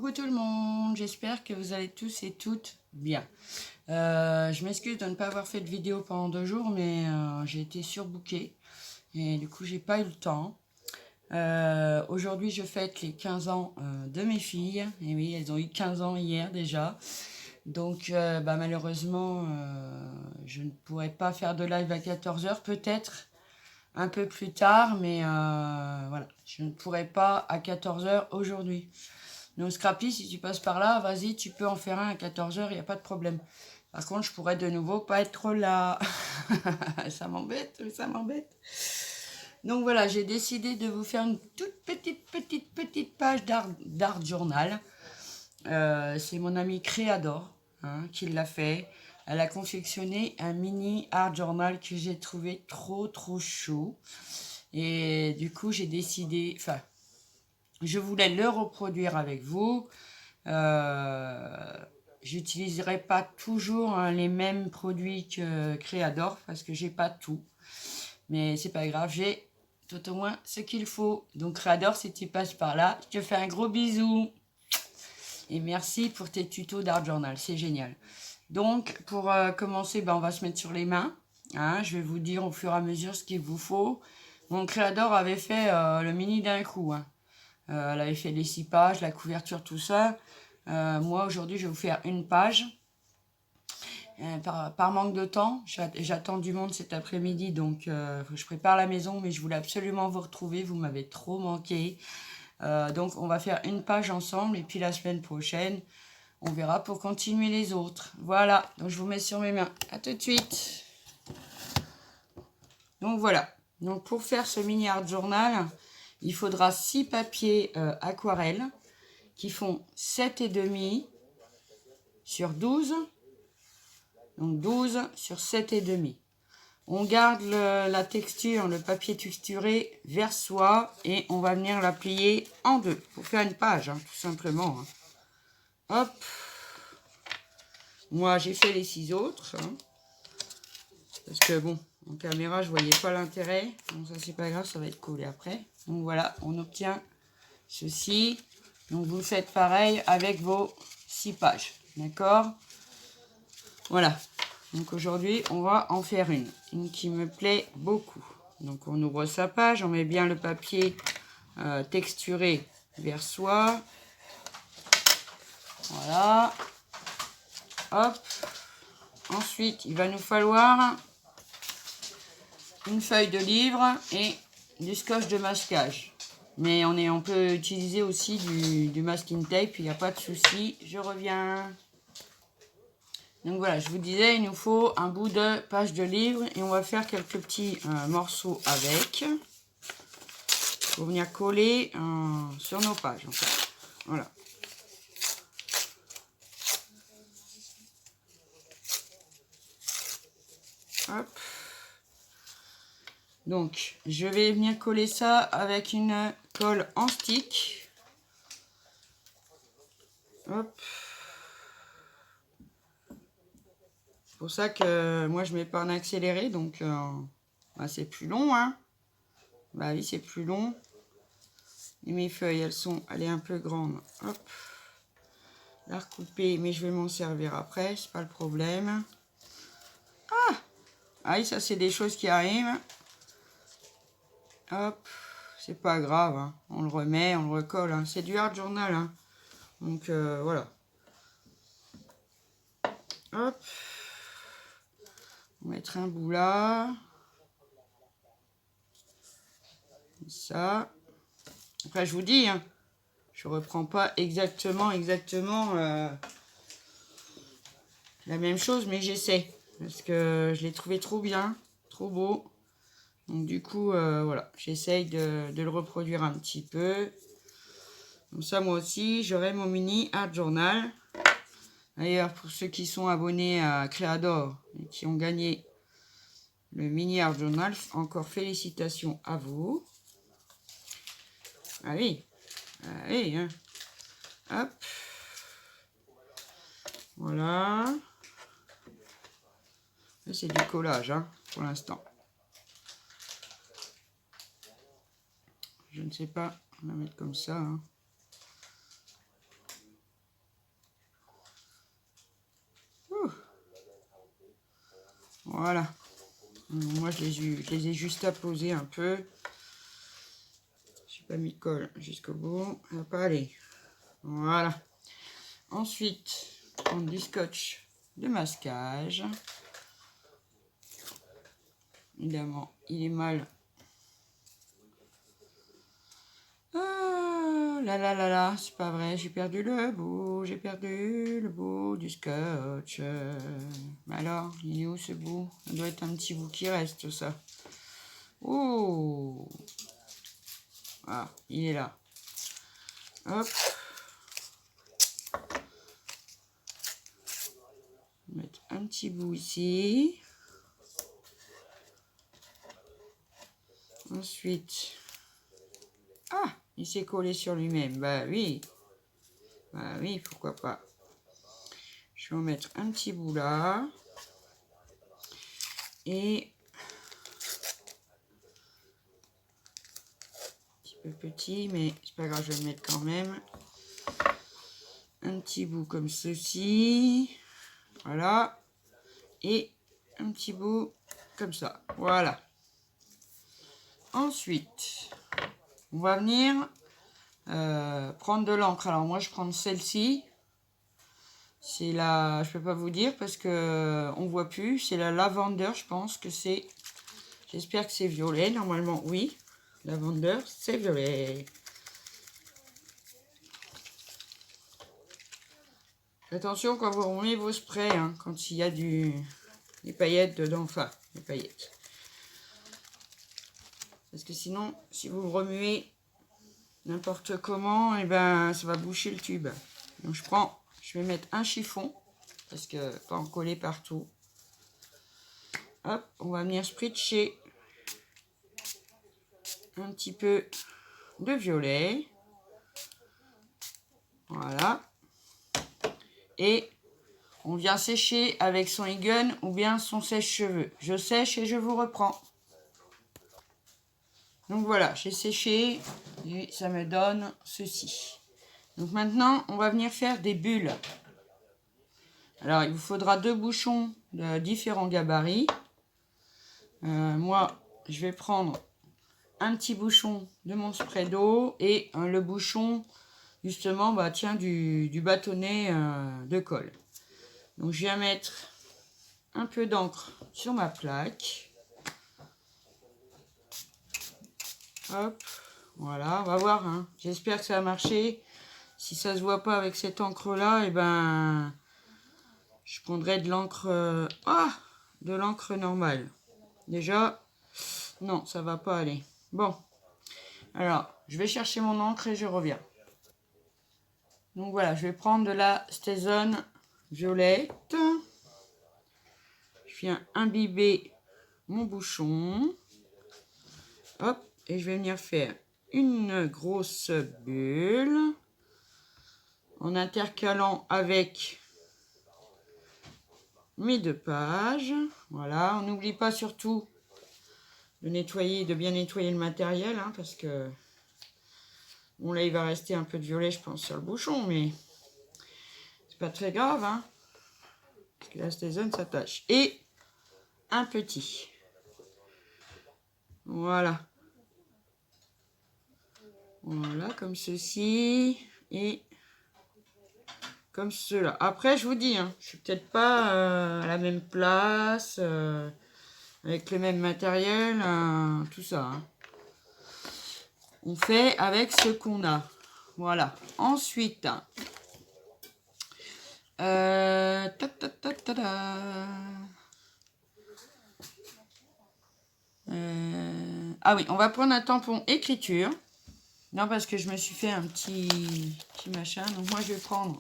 Coucou tout le monde, j'espère que vous allez tous et toutes bien. Je m'excuse de ne pas avoir fait de vidéo pendant 2 jours, mais j'ai été surbookée et du coup j'ai pas eu le temps. Aujourd'hui je fête les 15 ans de mes filles, et oui, elles ont eu 15 ans hier déjà. Donc malheureusement je ne pourrai pas faire de live à 14 h, peut-être un peu plus tard, mais voilà, je ne pourrai pas à 14 h aujourd'hui. Donc Scrappy, si tu passes par là, vas-y, tu peux en faire un à 14 h, il n'y a pas de problème. Par contre, je pourrais de nouveau pas être là. Ça m'embête, ça m'embête. Donc voilà, j'ai décidé de vous faire une toute petite page d'art journal. C'est mon amie Créador qui l'a fait. Elle a confectionné un mini art journal que j'ai trouvé trop chou. Et du coup, j'ai décidé... Enfin, je voulais le reproduire avec vous. J'utiliserai pas toujours les mêmes produits que Créador parce que j'ai pas tout. Mais c'est pas grave, j'ai tout au moins ce qu'il faut. Donc Créador, si tu passes par là, je te fais un gros bisou. Et merci pour tes tutos d'art journal, c'est génial. Donc pour commencer, on va se mettre sur les mains. Je vais vous dire au fur et à mesure ce qu'il vous faut. Mon Créador avait fait le mini d'un coup. Elle avait fait les 6 pages, la couverture, tout ça. Moi, aujourd'hui, je vais vous faire une page. Par manque de temps, j'attends du monde cet après-midi, donc je prépare la maison, mais je voulais absolument vous retrouver. Vous m'avez trop manqué. Donc, on va faire une page ensemble, et puis la semaine prochaine, on verra pour continuer les autres. Voilà, donc je vous mets sur mes mains. À tout de suite. Donc, voilà. Donc, pour faire ce mini art journal, il faudra 6 papiers aquarelles qui font 7,5 sur 12. Donc 12 sur 7,5. On garde la texture, le papier texturé vers soi et on va venir la plier en deux pour faire une page, tout simplement. Hop. Moi, j'ai fait les 6 autres. Parce que bon, en caméra, je voyais pas l'intérêt. Donc ça, c'est pas grave, ça va être collé après. Donc voilà, on obtient ceci. Donc vous faites pareil avec vos 6 pages. D'accord ? Voilà. Donc aujourd'hui, on va en faire une qui me plaît beaucoup. Donc on ouvre sa page, on met bien le papier texturé vers soi. Voilà. Hop. Ensuite, il va nous falloir une feuille de livre et du scotch de masquage. Mais on peut utiliser aussi du masking tape, il n'y a pas de souci. Je reviens. Donc voilà, je vous disais, il nous faut un bout de page de livre et on va faire quelques petits morceaux avec pour venir coller sur nos pages. En fait. Voilà. Hop. Donc, je vais venir coller ça avec une colle en stick. Hop. C'est pour ça que moi je mets pas en accéléré, donc c'est plus long, Bah oui, c'est plus long. Et mes feuilles, elle est un peu grande. Hop. La recouper, mais je vais m'en servir après, c'est pas le problème. Ah, ça c'est des choses qui arrivent. Hop, c'est pas grave, on le remet, on le recolle. C'est du art journal, donc voilà. Hop. On va mettre un bout là. Comme ça. Après, je vous dis, je reprends pas exactement la même chose, mais j'essaie. Parce que je l'ai trouvé trop bien, trop beau. Donc du coup, voilà, j'essaye de le reproduire un petit peu. Comme ça, moi aussi, j'aurai mon mini art journal. D'ailleurs, pour ceux qui sont abonnés à Créador et qui ont gagné le mini art journal, encore félicitations à vous. Allez, allez, hop. Voilà. C'est du collage, pour l'instant. Je ne sais pas, on va mettre comme ça. Voilà. Moi, je les ai juste apposés un peu. J'ai pas mis de colle jusqu'au bout. Ça va pas aller. Voilà. Ensuite, prendre du scotch de masquage. Évidemment, il est mal. Ah là là là là, c'est pas vrai, j'ai perdu le bout du scotch. Mais alors, il est où ce bout? Ça doit être un petit bout qui reste, ça. Oh! Ah, il est là. Hop. Mettre un petit bout ici. Ensuite, ah, il s'est collé sur lui-même. Bah oui, pourquoi pas. Je vais en mettre un petit bout là. Et un petit peu petit, mais c'est pas grave, je vais le mettre quand même. Un petit bout comme ceci. Voilà. Et un petit bout comme ça. Voilà. Ensuite, on va venir prendre de l'encre. Alors moi, je prends celle-ci. C'est la, je peux pas vous dire parce que on voit plus. C'est la Lavender, je pense que c'est. J'espère que c'est violet. Normalement, oui. Lavender, c'est violet. Attention quand vous remuez vos sprays, hein, quand il y a des paillettes dedans, enfin, des paillettes. Parce que sinon, si vous remuez n'importe comment, et ben, ça va boucher le tube. Donc je vais mettre un chiffon, parce que pas en coller partout. Hop, on va venir spritcher un petit peu de violet. Voilà. Et on vient sécher avec son Egon ou bien son sèche-cheveux. Je sèche et je vous reprends. Donc voilà, j'ai séché et ça me donne ceci. Donc maintenant, on va venir faire des bulles. Alors, il vous faudra 2 bouchons de différents gabarits. Moi, je vais prendre un petit bouchon de mon spray d'eau et le bouchon, justement, bah, tiens, du bâtonnet de colle. Donc, je viens mettre un peu d'encre sur ma plaque. Hop, voilà, on va voir. Hein. J'espère que ça va marcher. Si ça se voit pas avec cette encre-là, et ben, je prendrai de l'encre de l'encre normale. Déjà, non, ça va pas aller. Bon, alors, je vais chercher mon encre et je reviens. Donc voilà, je vais prendre de la Stézone violette. Je viens imbiber mon bouchon. Hop, et je vais venir faire une grosse bulle en intercalant avec mes 2 pages. Voilà, on n'oublie pas surtout de nettoyer, de bien nettoyer le matériel, hein, parce que bon là il va rester un peu de violet je pense sur le bouchon, mais c'est pas très grave, hein, parce que la Stézone s'attache. Et un petit. Voilà. Voilà, comme ceci. Et comme cela. Après, je vous dis, hein, je suis peut-être pas à la même place, avec le même matériel, tout ça. Hein. On fait avec ce qu'on a. Voilà. Ensuite, ah oui, on va prendre un tampon écriture. Non, parce que je me suis fait un petit machin. Donc moi, je vais prendre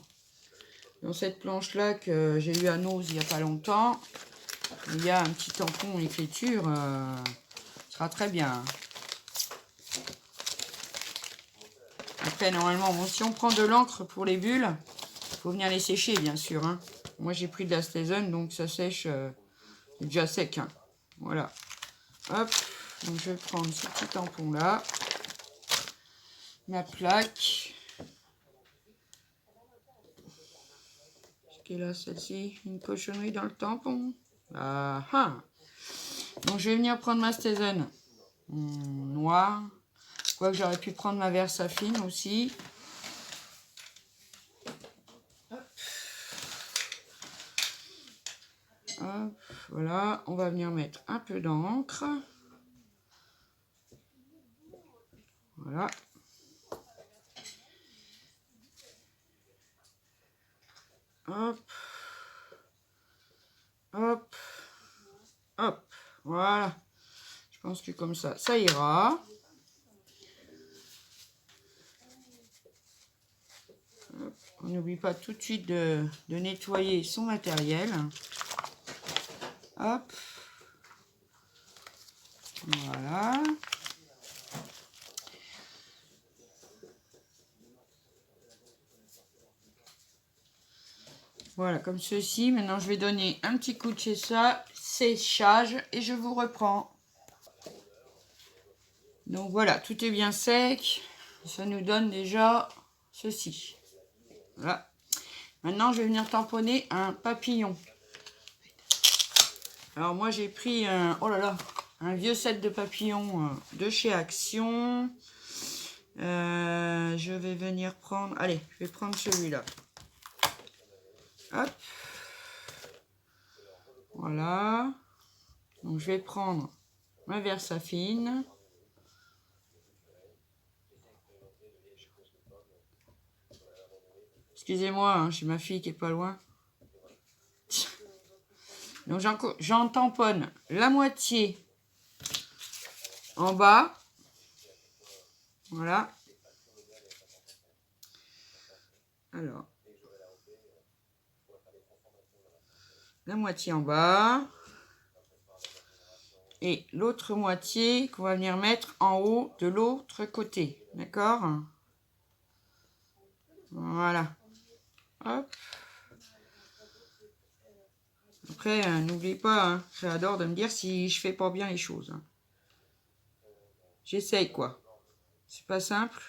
dans cette planche-là que j'ai eu à Nose il n'y a pas longtemps. Il y a un petit tampon écriture. Ce sera très bien. Après, normalement, bon, si on prend de l'encre pour les bulles, il faut venir les sécher, bien sûr. Hein. Moi, j'ai pris de la Stézone, donc ça sèche déjà sec. Hein. Voilà. Hop. Donc, je vais prendre ce petit tampon-là. Ma plaque. Est-ce qu'elle a celle-ci? Une cochonnerie dans le tampon. Ah ah. Donc je vais venir prendre ma Stazen noire. Quoique j'aurais pu prendre ma Versafine aussi. Hop. Hop, voilà, on va venir mettre un peu d'encre. Voilà. Hop. Hop. Hop. Voilà. Je pense que comme ça, ça ira. Hop. On n'oublie pas tout de suite de nettoyer son matériel. Hop. Voilà. Voilà, comme ceci. Maintenant, je vais donner un petit coup de séchage et je vous reprends. Donc voilà, tout est bien sec. Ça nous donne déjà ceci. Voilà. Maintenant, je vais venir tamponner un papillon. Alors moi, j'ai pris oh là là, un vieux set de papillons de chez Action. Je vais venir prendre... Allez, je vais prendre celui-là. Hop. Voilà. Donc, je vais prendre ma Versafine. Excusez-moi, hein, j'ai ma fille qui est pas loin. Donc, j'en tamponne la moitié en bas. Voilà. Alors. La moitié en bas. Et l'autre moitié qu'on va venir mettre en haut de l'autre côté. D'accord? Voilà. Hop. Après, n'oubliez pas, hein, j'adore de me dire si je fais pas bien les choses. Hein. J'essaye, quoi. C'est pas simple.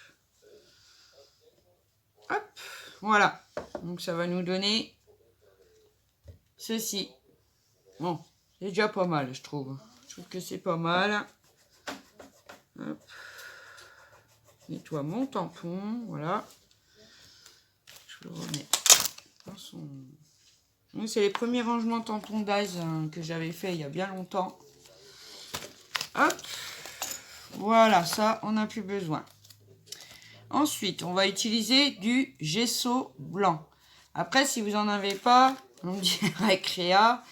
Hop. Voilà. Donc, ça va nous donner ceci. Bon, c'est déjà pas mal, je trouve. Je trouve que c'est pas mal. Hop. Nettoie mon tampon. Voilà. Je le remets dans son... C'est les premiers rangements tampons d'Aise que j'avais fait il y a bien longtemps. Hop. Voilà, ça, on n'a plus besoin. Ensuite, on va utiliser du gesso blanc. Après, si vous n'en avez pas, on me dirait Créa,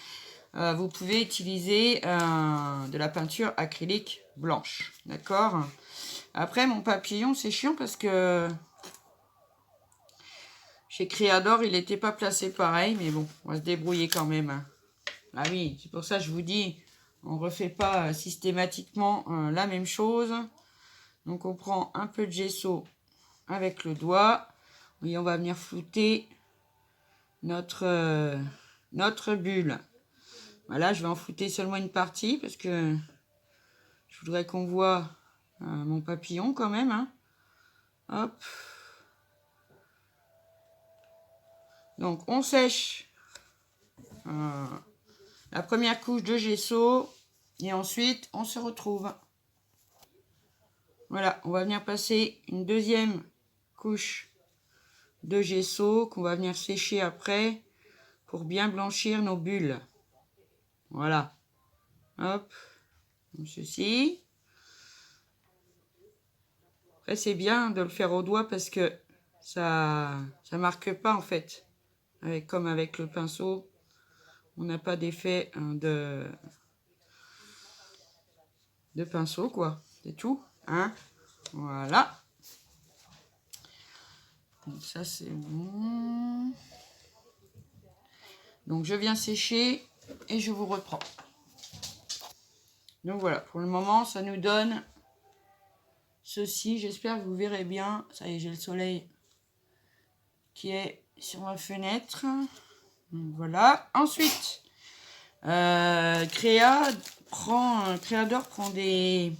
vous pouvez utiliser de la peinture acrylique blanche. D'accord? Après, mon papillon, c'est chiant parce que chez Créador, il n'était pas placé pareil. Mais bon, on va se débrouiller quand même. Hein. Ah oui, c'est pour ça que je vous dis, on ne refait pas systématiquement la même chose. Donc, on prend un peu de gesso avec le doigt. Et on va venir flouter notre bulle. Voilà, je vais en flouter seulement une partie parce que je voudrais qu'on voit mon papillon quand même. Hein. Hop. Donc, on sèche la première couche de gesso et ensuite, on se retrouve. Voilà, on va venir passer une deuxième couche de gesso qu'on va venir sécher après pour bien blanchir nos bulles. Voilà. Hop. Comme ceci. Après, c'est bien de le faire au doigt parce que ça marque pas en fait. Comme avec le pinceau, on n'a pas d'effet de pinceau, quoi. C'est tout. Hein. Voilà. Donc ça, c'est bon. Donc, je viens sécher et je vous reprends. Donc, voilà. Pour le moment, ça nous donne ceci. J'espère que vous verrez bien. Ça y est, j'ai le soleil qui est sur ma fenêtre. Donc, voilà. Ensuite, Créador prend des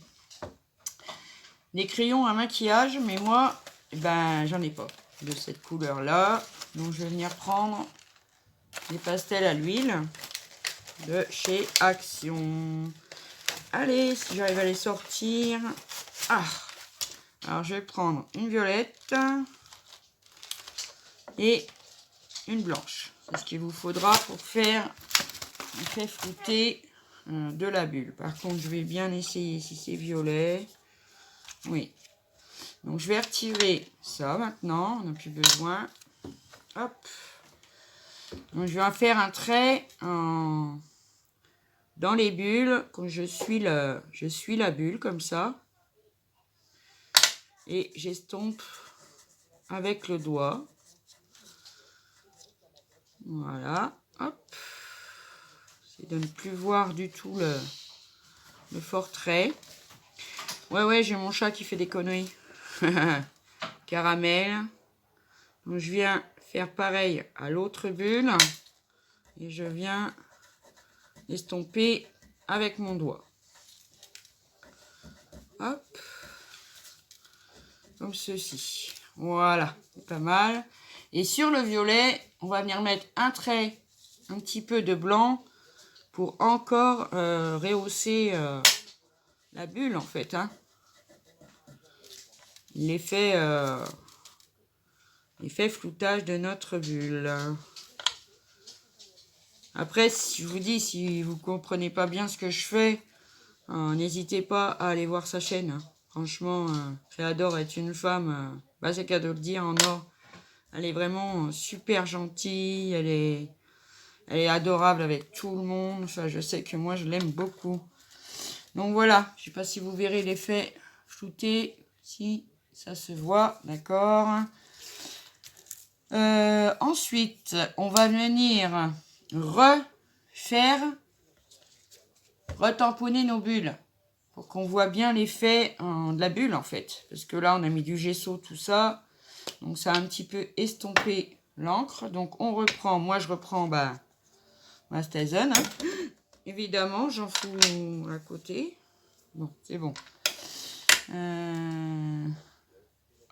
crayons à maquillage. Mais moi, ben, j'en ai pas de cette couleur-là. Donc, je vais venir prendre des pastels à l'huile de chez Action. Allez, si j'arrive à les sortir. Ah. Alors, je vais prendre une violette et une blanche. C'est ce qu'il vous faudra pour faire l'effet flouté de la bulle. Par contre, je vais bien essayer si c'est violet. Oui. Donc, je vais retirer ça maintenant. On n'a plus besoin. Hop. Donc, je vais faire un trait dans les bulles. Quand je suis la bulle comme ça. Et j'estompe avec le doigt. Voilà. Hop. C'est de ne plus voir du tout le fort trait. Ouais, j'ai mon chat qui fait des conneries. Caramel. Donc, je viens faire pareil à l'autre bulle. Et je viens estomper avec mon doigt. Hop. Comme ceci. Voilà. C'est pas mal. Et sur le violet, on va venir mettre un trait, un petit peu de blanc pour encore rehausser la bulle en fait. Hein. L'effet floutage de notre bulle. Après, si je vous dis, si vous comprenez pas bien ce que je fais, n'hésitez pas à aller voir sa chaîne. Hein. Franchement, Créador est une femme, c'est qu'à de le dire, en or. Elle est vraiment super gentille, elle est adorable avec tout le monde. Enfin, je sais que moi, je l'aime beaucoup. Donc voilà, je sais pas si vous verrez l'effet flouté, si ça se voit, d'accord. Ensuite, on va venir retamponner nos bulles pour qu'on voit bien l'effet de la bulle en fait. Parce que là, on a mis du gesso, tout ça. Donc, ça a un petit peu estompé l'encre. Donc, on reprend. Moi, je reprends ma Stazen. Hein. Évidemment, j'en fous à côté. Bon, c'est bon.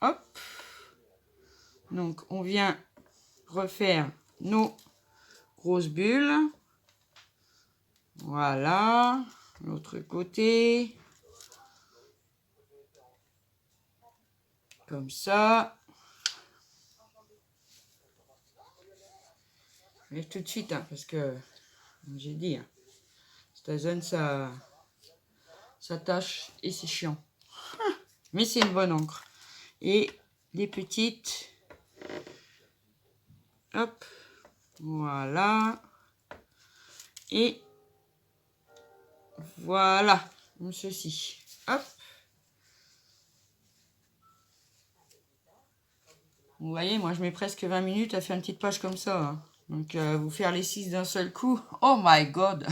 Hop. Donc, on vient refaire nos grosses bulles. Voilà. L'autre côté. Comme ça. Mais tout de suite, hein, parce que, comme j'ai dit, hein, Stazen, ça tâche et c'est chiant. Mais c'est une bonne encre. Et les petites. Hop. Voilà. Et voilà. Comme ceci. Hop. Vous voyez, moi je mets presque 20 minutes à faire une petite page comme ça. Hein. Donc vous faire les 6 d'un seul coup. Oh my god.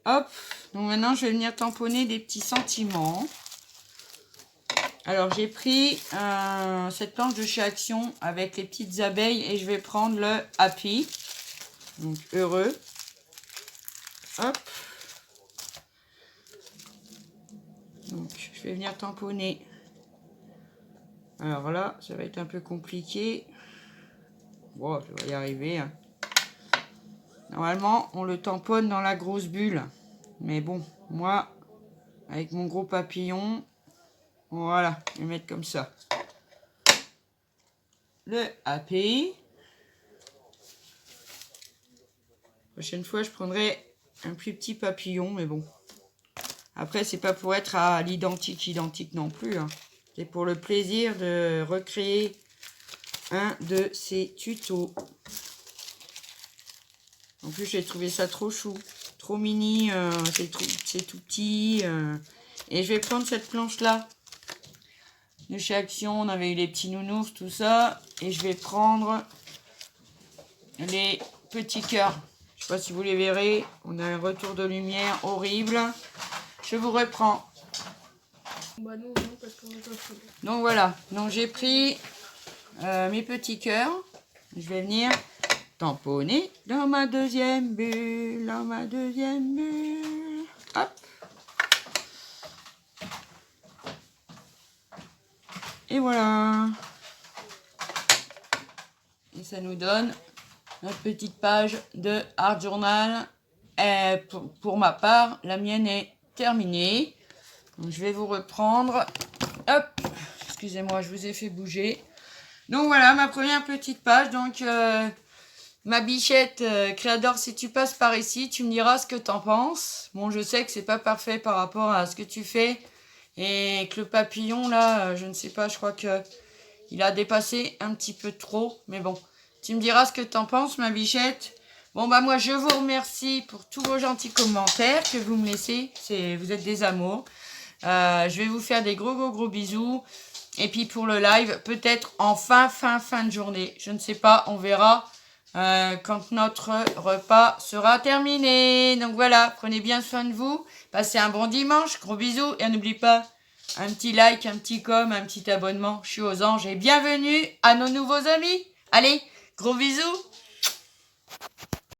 Hop. Donc maintenant je vais venir tamponner des petits sentiments. Alors j'ai pris cette planche de chez Action avec les petites abeilles et je vais prendre le happy. Donc heureux. Hop. Donc je vais venir tamponner. Alors là, ça va être un peu compliqué. Bon, je vais y arriver. Hein. Normalement, on le tamponne dans la grosse bulle. Mais bon, moi, avec mon gros papillon, voilà, je vais mettre comme ça. Le happy. Prochaine fois, je prendrai un plus petit papillon, mais bon. Après, c'est pas pour être à l'identique non plus. Hein. C'est pour le plaisir de recréer un de ces tutos. En plus, j'ai trouvé ça trop chou, trop mini, c'est tout petit. Et je vais prendre cette planche-là. De chez Action, on avait eu les petits nounours, tout ça. Et je vais prendre les petits cœurs. Je ne sais pas si vous les verrez. On a un retour de lumière horrible. Je vous reprends. Bah non, non, parce qu'on est pas fou. Donc voilà. Donc j'ai pris mes petits cœurs. Je vais venir tamponner dans ma deuxième bulle. Dans ma deuxième bulle. Hop. Et voilà. Et ça nous donne notre petite page de Art Journal pour ma part, la mienne est terminée. Donc, je vais vous reprendre. Hop, excusez-moi, je vous ai fait bouger. Donc voilà, ma première petite page. Donc, ma bichette, Créador, si tu passes par ici, tu me diras ce que t'en penses. Bon, je sais que c'est pas parfait par rapport à ce que tu fais. Et que le papillon, là, je ne sais pas, je crois que il a dépassé un petit peu trop. Mais bon, tu me diras ce que t'en penses, ma bichette. Bon, bah moi, je vous remercie pour tous vos gentils commentaires que vous me laissez. Vous êtes des amours. Je vais vous faire des gros bisous. Et puis pour le live, peut-être en fin de journée. Je ne sais pas, on verra quand notre repas sera terminé. Donc voilà, prenez bien soin de vous. Passez un bon dimanche. Gros bisous. Et n'oubliez pas, un petit like, un petit com, un petit abonnement. Je suis aux anges. Et bienvenue à nos nouveaux amis. Allez, gros bisous.